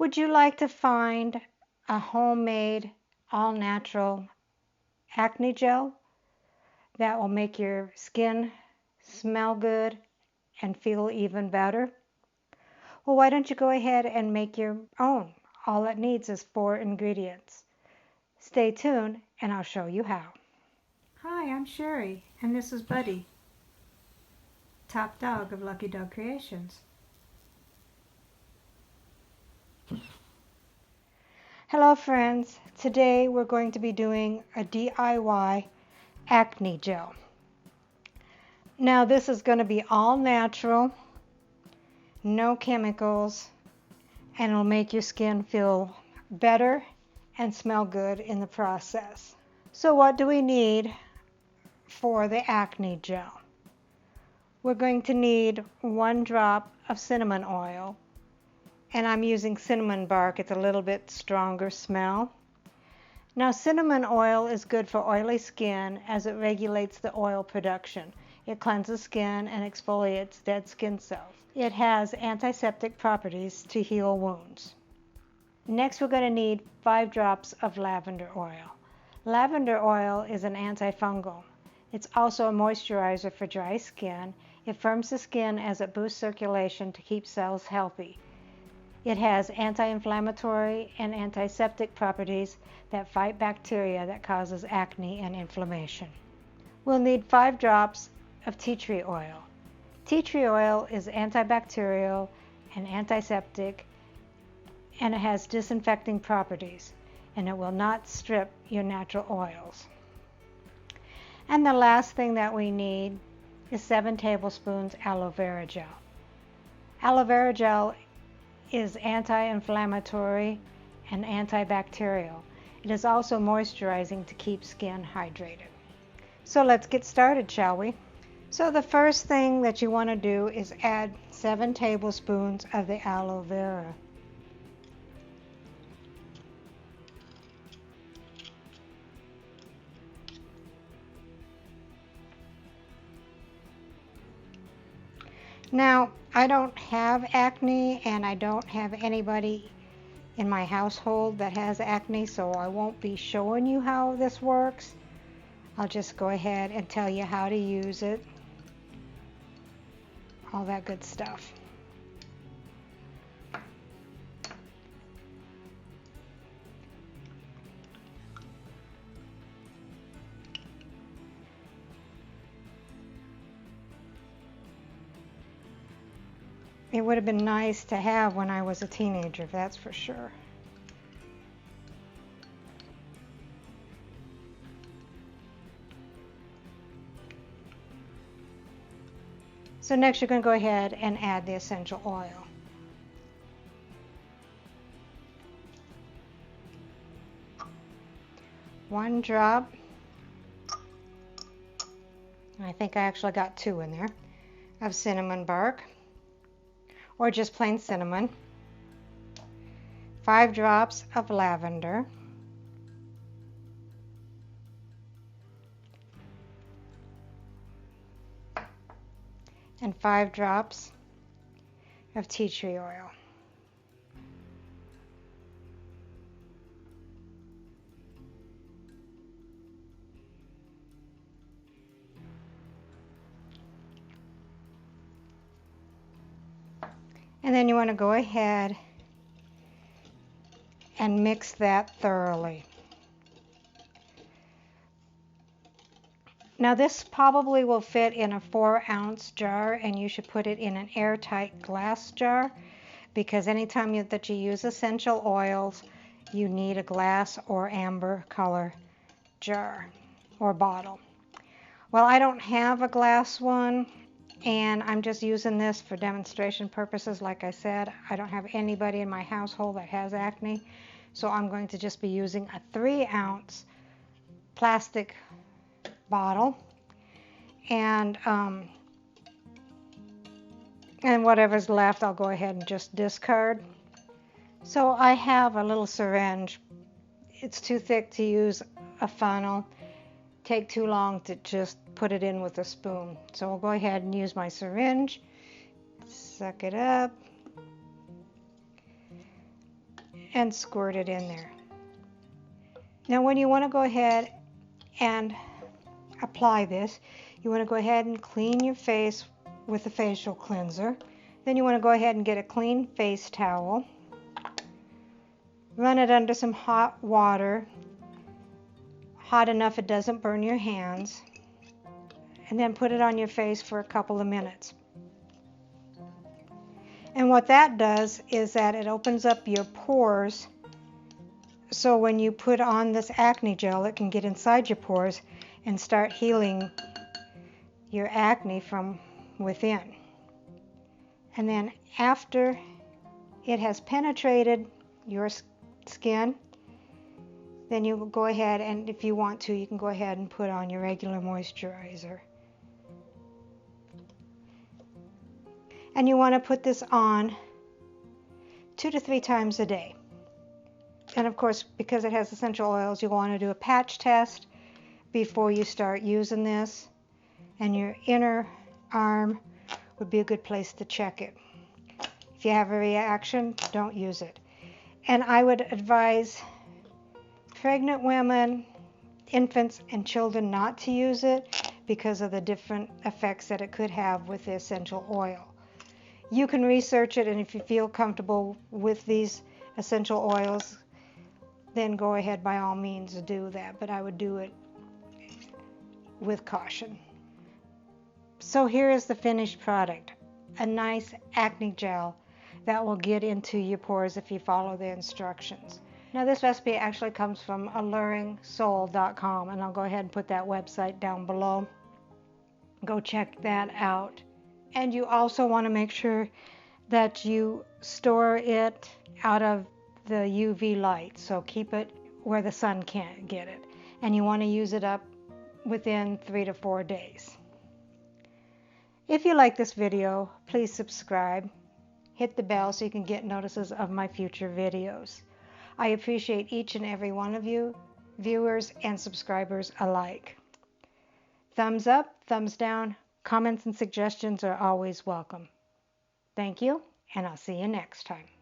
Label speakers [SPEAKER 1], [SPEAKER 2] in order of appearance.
[SPEAKER 1] Would you like to find a homemade, all-natural acne gel that will make your skin smell good and feel even better? Well, why don't you go ahead and make your own? All it needs is 4 ingredients. Stay tuned and I'll show you how. Hi, I'm Sherry, and this is Buddy, top dog of Lucky Dog Creations. Hello friends, today we're going to be doing a DIY acne gel. Now this is going to be all natural, no chemicals, and it'll make your skin feel better and smell good in the process. So what do we need for the acne gel? We're going to need 1 drop of cinnamon oil, and I'm using cinnamon bark. It's a little bit stronger smell. Now cinnamon oil is good for oily skin as it regulates the oil production. It cleanses skin and exfoliates dead skin cells. It has antiseptic properties to heal wounds. Next we're going to need 5 drops of lavender oil. Lavender oil is an antifungal. It's also a moisturizer for dry skin. It firms the skin as it boosts circulation to keep cells healthy. It has anti-inflammatory and antiseptic properties that fight bacteria that causes acne and inflammation. We'll need 5 drops of tea tree oil. Tea tree oil is antibacterial and antiseptic, and it has disinfecting properties, and it will not strip your natural oils. And the last thing that we need is 7 tablespoons aloe vera gel. Aloe vera gel is anti-inflammatory and antibacterial. It is also moisturizing to keep skin hydrated. So let's get started, shall we? So the first thing that you want to do is add 7 tablespoons of the aloe vera. Now, I don't have acne, and I don't have anybody in my household that has acne, so I won't be showing you how this works. I'll just go ahead and tell you how to use it, all that good stuff. It would have been nice to have when I was a teenager, that's for sure. So next you're going to go ahead and add the essential oil. One drop, I think I actually got 2 in there, of cinnamon bark, or just plain cinnamon. 5 drops of lavender. And 5 drops of tea tree oil. And then you want to go ahead and mix that thoroughly. Now this probably will fit in a 4-ounce jar, and you should put it in an airtight glass jar, because anytime that you use essential oils, you need a glass or amber color jar or bottle. Well, I don't have a glass one, and I'm just using this for demonstration purposes. Like I said, I don't have anybody in my household that has acne, so I'm going to just be using a 3-ounce plastic bottle, and whatever's left I'll go ahead and just discard. So I have a little syringe. It's too thick to use a funnel. Take too long to just put it in with a spoon. So I'll go ahead and use my syringe. Suck it up. and squirt it in there. Now when you want to go ahead and apply this, you want to go ahead and clean your face with a facial cleanser. Then you want to go ahead and get a clean face towel. Run it under some hot water, hot enough it doesn't burn your hands, and then put it on your face for a couple of minutes. And what that does is that it opens up your pores, so when you put on this acne gel, it can get inside your pores and start healing your acne from within. And then after it has penetrated your skin, then you go ahead and, if you want to, you can go ahead and put on your regular moisturizer. And you want to put this on 2 to 3 times a day. And of course, because it has essential oils, you'll want to do a patch test before you start using this. And your inner arm would be a good place to check it. If you have a reaction, don't use it. And I would advise pregnant women, infants, and children not to use it because of the different effects that it could have with the essential oil. You can research it, and if you feel comfortable with these essential oils, then go ahead by all means do that, but I would do it with caution. So here is the finished product, a nice acne gel that will get into your pores if you follow the instructions. Now this recipe actually comes from alluringsoul.com, and I'll go ahead and put that website down below. Go check that out. And you also want to make sure that you store it out of the UV light, so keep it where the sun can't get it. And you want to use it up within 3 to 4 days. If you like this video, please subscribe. Hit the bell so you can get notices of my future videos. I appreciate each and every one of you, viewers and subscribers alike. Thumbs up, thumbs down, comments and suggestions are always welcome. Thank you, and I'll see you next time.